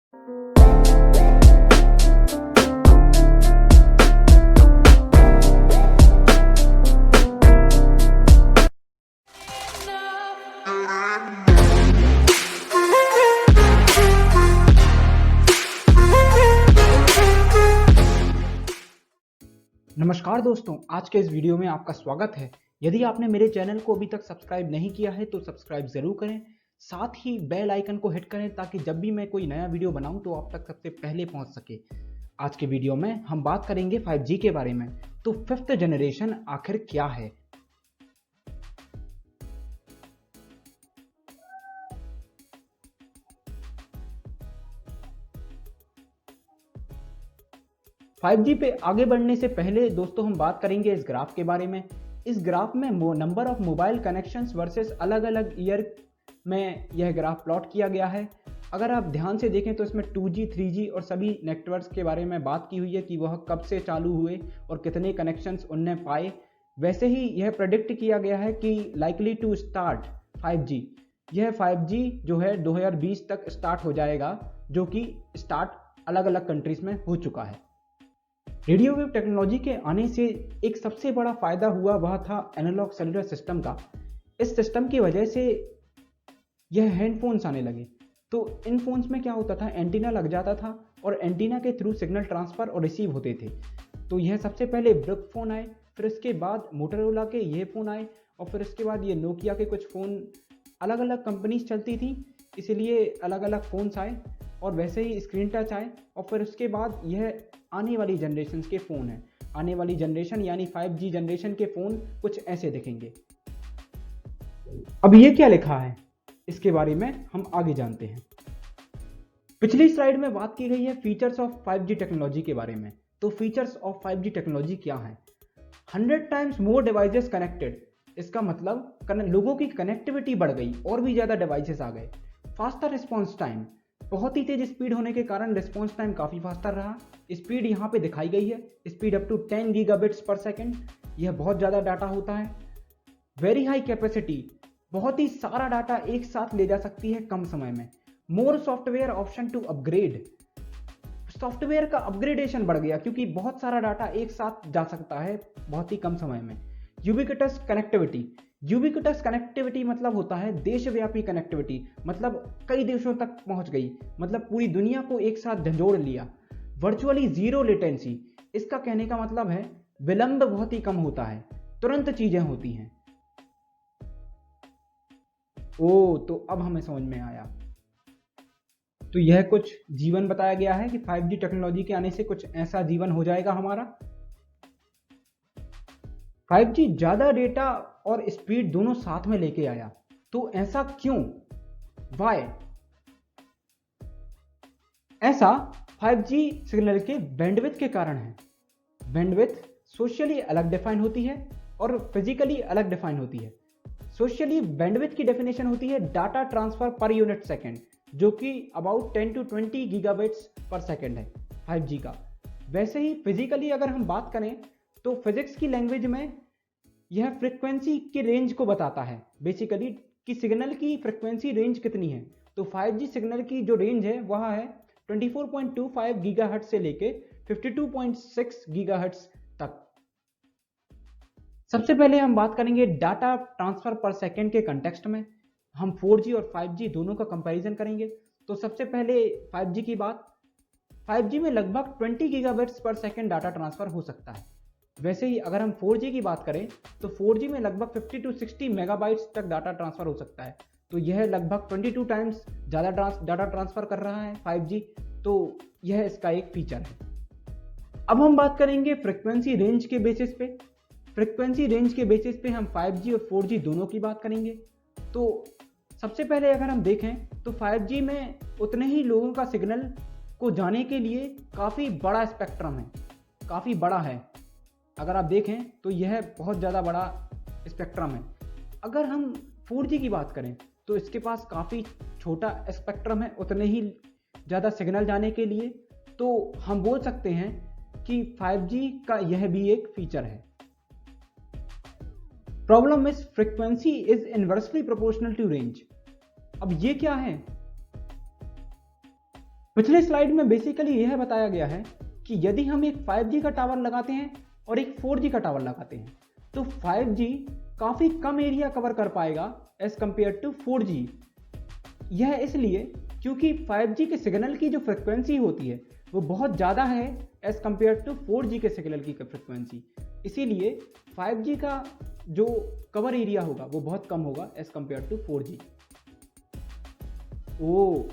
नमस्कार दोस्तों, आज के इस वीडियो में आपका स्वागत है। यदि आपने मेरे चैनल को अभी तक सब्सक्राइब नहीं किया है तो सब्सक्राइब ज़रूर करें, साथ ही बेल आइकन को हिट करें ताकि जब भी मैं कोई नया वीडियो बनाऊं तो आप तक सबसे पहले पहुंच सके। आज के वीडियो में हम बात करेंगे 5G के बारे में। तो 5th जनरेशन आखिर क्या है? फाइव जी पे आगे बढ़ने से पहले दोस्तों हम बात करेंगे इस ग्राफ के बारे में। इस ग्राफ में number of mobile connections versus अलग अलग ईयर में यह ग्राफ प्लॉट किया गया है। अगर आप ध्यान से देखें तो इसमें 2G, 3G और सभी नेटवर्क्स के बारे में बात की हुई है कि वह कब से चालू हुए और कितने कनेक्शंस उनने पाए। वैसे ही यह प्रेडिक्ट किया गया है कि लाइकली टू स्टार्ट 5G, यह 5G जो है 2020 तक स्टार्ट हो जाएगा, जो कि स्टार्ट अलग अलग कंट्रीज में हो चुका है। रेडियो वेव टेक्नोलॉजी के आने से एक सबसे बड़ा फायदा हुआ वह था एनालॉग सेलुलर सिस्टम का। इस सिस्टम की वजह से यह हैंडफोन्स आने लगे। तो इन फोन्स में क्या होता था, एंटीना लग जाता था और एंटीना के थ्रू सिग्नल ट्रांसफर और रिसीव होते थे। तो यह सबसे पहले ब्रिक फ़ोन आए, फिर इसके बाद मोटोरोला के ये फ़ोन आए और फिर इसके बाद ये नोकिया के कुछ फ़ोन, अलग अलग कंपनीज चलती थी इसलिए अलग अलग फ़ोन्स आए और वैसे ही स्क्रीन टच आए और फिर उसके बाद यह आने वाली जनरेशन के फ़ोन हैं। आने वाली जनरेशन यानी 5G जनरेशन के फ़ोन कुछ ऐसे दिखेंगे। अब ये क्या लिखा है इसके बारे में हम आगे जानते हैं। पिछली स्लाइड में बात की गई है फीचर्स ऑफ 5G टेक्नोलॉजी के बारे में। तो फीचर्स ऑफ 5G टेक्नोलॉजी क्या है? 100 टाइम्स मोर डिवाइसेस कनेक्टेड। इसका मतलब लोगों की कनेक्टिविटी बढ़ गई और भी ज़्यादा डिवाइसेस आ गए। फास्टर रिस्पॉन्स टाइम, बहुत ही तेज स्पीड होने के कारण रिस्पॉन्स टाइम काफ़ी फास्टर रहा। स्पीड यहाँ पे दिखाई गई है, speed up to 10 gigabits per second. यह बहुत ज़्यादा डाटा होता है। वेरी हाई कैपेसिटी, बहुत ही सारा डाटा एक साथ ले जा सकती है कम समय में। More software option to upgrade, software का अपग्रेडेशन बढ़ गया क्योंकि बहुत सारा डाटा एक साथ जा सकता है बहुत ही कम समय में। यूबिक्विटस कनेक्टिविटी, यूबिक्विटस कनेक्टिविटी मतलब होता है देशव्यापी कनेक्टिविटी, मतलब कई देशों तक पहुंच गई, मतलब पूरी दुनिया को एक साथ झंझोड़ लिया। वर्चुअली जीरो लेटेंसी, इसका कहने का मतलब है विलंब बहुत ही कम होता है, तुरंत चीजें होती हैं। तो अब हमें समझ में आया। तो यह कुछ जीवन बताया गया है कि 5G टेक्नोलॉजी के आने से कुछ ऐसा जीवन हो जाएगा हमारा। 5G ज्यादा डेटा और स्पीड दोनों साथ में लेके आया। तो ऐसा क्यों? वाई? ऐसा 5G सिग्नल के बैंडविड्थ के कारण है। बैंडविड्थ सोशली अलग डिफाइन होती है और फिजिकली अलग डिफाइन होती है। सोशली बैंडविड्थ की डेफिनेशन होती है data transfer per unit second, जो कि about 10 to 20 gigabits per second है 5G का। वैसे ही फिजिकली अगर हम बात करें तो फिजिक्स की लैंग्वेज में यह फ्रीक्वेंसी की रेंज को बताता है बेसिकली कि सिग्नल की फ्रीक्वेंसी रेंज कितनी है। तो 5G सिग्नल की जो रेंज है वह है 24.25 गीगाहर्ट्ज से लेके 52.6 गीगाहर्ट्ज तक। सबसे पहले हम बात करेंगे डाटा ट्रांसफर पर सेकेंड के कंटेक्स्ट में। हम 4G और 5G दोनों का कंपैरिजन करेंगे। तो सबसे पहले 5G की बात, 5G में लगभग 20 gigabits per second data transfer हो सकता है। वैसे ही अगर हम 4G की बात करें तो 4G में लगभग 50 to 60 मेगाबाइट्स तक डाटा ट्रांसफर हो सकता है। तो यह लगभग 22 टाइम्स ज़्यादा डाटा ट्रांसफर कर रहा है 5G। तो यह इसका एक फीचर है। अब हम बात करेंगे फ्रीक्वेंसी रेंज के बेसिस पे। फ्रीक्वेंसी रेंज के बेसिस पे हम 5G और 4G दोनों की बात करेंगे। तो सबसे पहले अगर हम देखें तो 5G में उतने ही लोगों का सिग्नल को जाने के लिए काफ़ी बड़ा स्पेक्ट्रम है, काफ़ी बड़ा है। अगर आप देखें तो यह बहुत ज़्यादा बड़ा स्पेक्ट्रम है। अगर हम 4G की बात करें तो इसके पास काफ़ी छोटा स्पेक्ट्रम है उतने ही ज़्यादा सिग्नल जाने के लिए। तो हम बोल सकते हैं कि 5G का यह भी एक फीचर है। Problem is frequency is inversely proportional to range. अब ये क्या है? पिछले स्लाइड में बेसिकली यह बताया गया है कि यदि हम एक 5G का टावर लगाते हैं और एक 4G का टावर लगाते हैं तो 5G काफ़ी कम एरिया कवर कर पाएगा एज कम्पेयर टू 4G। यह इसलिए क्योंकि 5G के सिग्नल की जो फ्रिक्वेंसी होती है वो बहुत ज़्यादा है एज कम्पेयर टू 4G के सिग्नल की फ्रिक्वेंसी। इसीलिए 5G का जो कवर एरिया होगा वो बहुत कम होगा एज कम्पेयर टू 4G।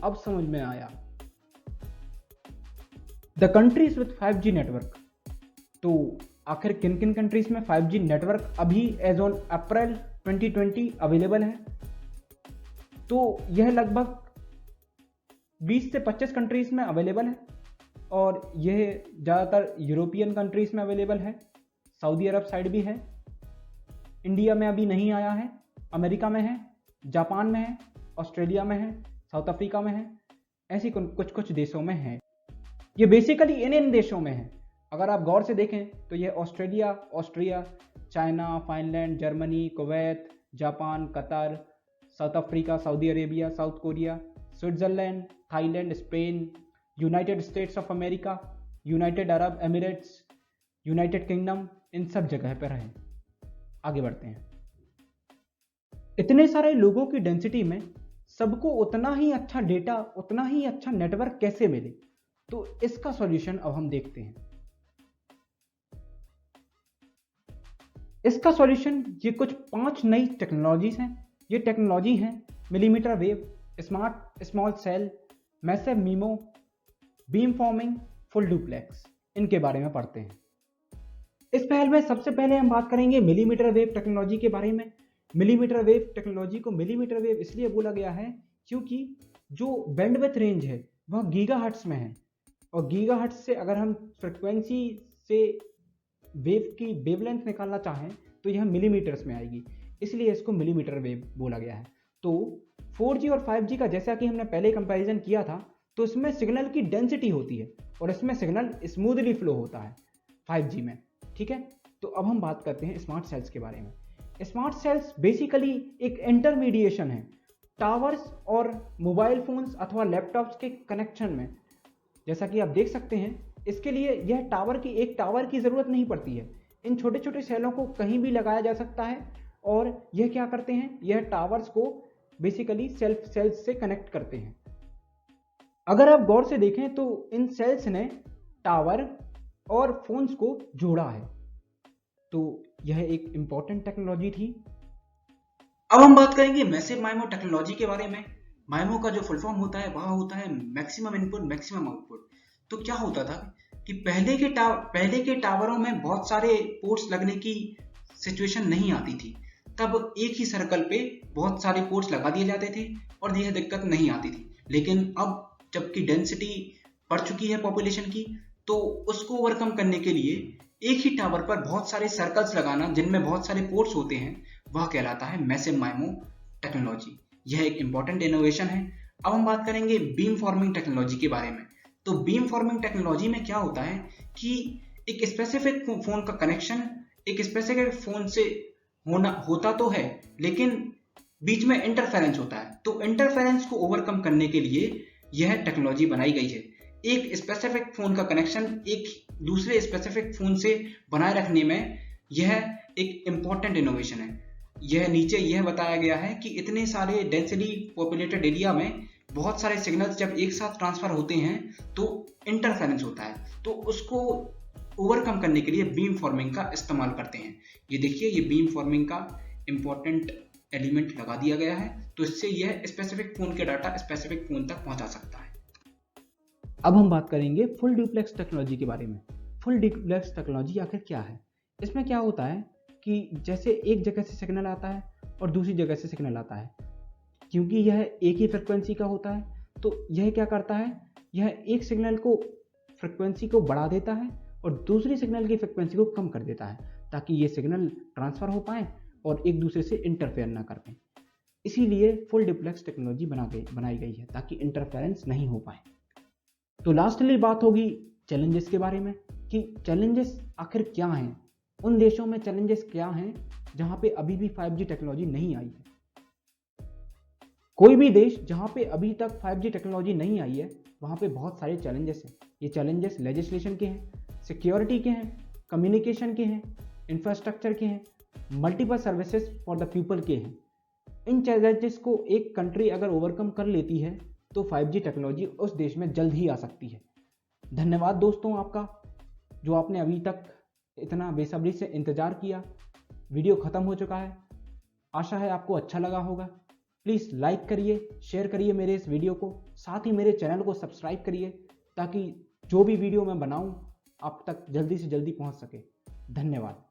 अब समझ में आया। The countries with 5G network, तो आखिर किन किन कंट्रीज में 5G नेटवर्क अभी एज ऑन अप्रैल 2020 अवेलेबल है? तो यह लगभग 20 से 25 कंट्रीज में अवेलेबल है और यह ज़्यादातर यूरोपियन कंट्रीज में अवेलेबल है, सऊदी अरब साइड भी है, इंडिया में अभी नहीं आया है, अमेरिका में है, जापान में है, ऑस्ट्रेलिया में है, साउथ अफ्रीका में है, ऐसी कुछ देशों में है। ये बेसिकली इन देशों में है। अगर आप गौर से देखें तो ये Austria, China, Finland, Germany, Kuwait, Japan, Qatar, South Africa, Saudi Arabia, South Korea, Switzerland, Thailand, Spain, United States of America, United Arab Emirates, United Kingdom, इन सब जगह पर है। आगे बढ़ते हैं। इतने सारे लोगों की डेंसिटी में सबको उतना ही अच्छा डेटा, उतना ही अच्छा नेटवर्क कैसे मिले? तो इसका सॉल्यूशन अब हम देखते हैं। इसका सॉल्यूशन ये कुछ 5 नई टेक्नोलॉजीज हैं। ये टेक्नोलॉजी हैं millimetre wave, smart small cell, massive MIMO, beam forming, full duplex. इनके बारे में पढ़ते हैं। इस पहल में सबसे पहले हम बात करेंगे मिलीमीटर वेव टेक्नोलॉजी के बारे में। मिलीमीटर वेव टेक्नोलॉजी को मिलीमीटर वेव इसलिए बोला गया है क्योंकि जो बैंडविड्थ रेंज है वह गीगाहर्ट्ज में है और गीगाहर्ट्ज से अगर हम फ्रिक्वेंसी से वेव की वेवलेंथ निकालना चाहें तो यह मिलीमीटर्स में आएगी, इसलिए इसको मिलीमीटर वेव बोला गया है। तो 4G और 5G का जैसा कि हमने पहले कंपैरिजन किया था तो इसमें सिग्नल की डेंसिटी होती है और इसमें सिग्नल स्मूथली फ्लो होता है 5G में, ठीक है। तो अब हम बात करते हैं स्मार्ट सेल्स के बारे में। स्मार्ट सेल्स बेसिकली एक इंटरमीडिएशन है टावर्स और मोबाइल फोन्स अथवा लैपटॉप्स के कनेक्शन में। जैसा कि आप देख सकते हैं इसके लिए एक टावर की ज़रूरत नहीं पड़ती है। इन छोटे छोटे सेलों को कहीं भी लगाया जा सकता है और यह क्या करते हैं, यह टावर्स को बेसिकली सेल्स से कनेक्ट करते हैं। अगर आप गौर से देखें तो इन सेल्स ने टावर और फोन्स को जोड़ा है। तो यह एक इंपॉर्टेंट टेक्नोलॉजी थी। अब हम बात करेंगे मैसिव माइमो टेक्नोलॉजी के बारे में। माइमो का जो फुल फॉर्म होता है वह होता है मैक्सिमम इनपुट मैक्सिमम आउटपुट। तो क्या होता था कि पहले के टावरों में बहुत सारे पोर्ट्स लगने की सिचुएशन नहीं आती थी, तब एक ही सर्कल पे बहुत सारे पोर्ट्स लगा दिए जाते थे और यह दिक्कत नहीं आती थी। लेकिन अब जबकि डेंसिटी बढ़ चुकी है पॉपुलेशन की, तो उसको ओवरकम करने के लिए एक ही टावर पर बहुत सारे सर्कल्स लगाना जिनमें बहुत सारे पोर्ट्स होते हैं वह कहलाता है मैसिव माइमो टेक्नोलॉजी। यह एक इंपॉर्टेंट इनोवेशन है। अब हम बात करेंगे बीम फॉर्मिंग टेक्नोलॉजी के बारे में। तो बीम फॉर्मिंग टेक्नोलॉजी में क्या होता है कि एक स्पेसिफिक फोन का कनेक्शन एक स्पेसिफिक फोन से होता तो है, लेकिन बीच में इंटरफेरेंस होता है। तो इंटरफेरेंस को ओवरकम करने के लिए यह टेक्नोलॉजी बनाई गई है। एक स्पेसिफिक फोन का कनेक्शन एक दूसरे स्पेसिफिक फोन से बनाए रखने में यह एक इंपॉर्टेंट इनोवेशन है। यह नीचे यह बताया गया है कि इतने सारे डेंसिटी पॉपुलेटेड एरिया में बहुत सारे सिग्नल्स जब एक साथ ट्रांसफर होते हैं तो इंटरफेरेंस होता है, तो उसको ओवरकम करने के लिए बीम फॉर्मिंग का इस्तेमाल करते हैं। ये देखिए, ये बीम फॉर्मिंग का इंपॉर्टेंट एलिमेंट लगा दिया गया है, तो इससे यह स्पेसिफिक फोन के डाटा स्पेसिफिक फोन तक पहुंचा सकता है। अब हम बात करेंगे फुल डुप्लेक्स टेक्नोलॉजी के बारे में। फुल डुप्लेक्स टेक्नोलॉजी आखिर क्या है? इसमें क्या होता है कि जैसे एक जगह से सिग्नल आता है और दूसरी जगह से सिग्नल आता है, क्योंकि यह एक ही फ्रिक्वेंसी का होता है तो यह क्या करता है, यह एक सिग्नल को फ्रिक्वेंसी को बढ़ा देता है और दूसरी सिग्नल की फ्रिक्वेंसी को कम कर देता है ताकि ये सिग्नल ट्रांसफ़र हो पाए और एक दूसरे से इंटरफेयर ना कर पाए। इसीलिए फुल डुप्लेक्स टेक्नोलॉजी बनाई गई है ताकि इंटरफेरेंस नहीं हो पाए। तो लास्टली बात होगी चैलेंजेस के बारे में कि चैलेंजेस आखिर क्या हैं, उन देशों में चैलेंजेस क्या हैं जहां पे अभी भी 5G टेक्नोलॉजी नहीं आई है। कोई भी देश जहाँ पे अभी तक 5G टेक्नोलॉजी नहीं आई है, वहाँ पे बहुत सारे चैलेंजेस हैं। ये चैलेंजेस लेजिस्लेशन के हैं, सिक्योरिटी के हैं, कम्युनिकेशन के हैं, इंफ्रास्ट्रक्चर के हैं, multiple services for the people के हैं। इन चैलेंजेस को एक कंट्री अगर ओवरकम कर लेती है तो 5G टेक्नोलॉजी उस देश में जल्द ही आ सकती है। धन्यवाद दोस्तों आपका, जो आपने अभी तक इतना बेसब्री से इंतज़ार किया। वीडियो ख़त्म हो चुका है, आशा है आपको अच्छा लगा होगा। प्लीज़ लाइक करिए, शेयर करिए मेरे इस वीडियो को, साथ ही मेरे चैनल को सब्सक्राइब करिए ताकि जो भी वीडियो मैं बनाऊं आप तक जल्दी से जल्दी पहुंच सके। धन्यवाद।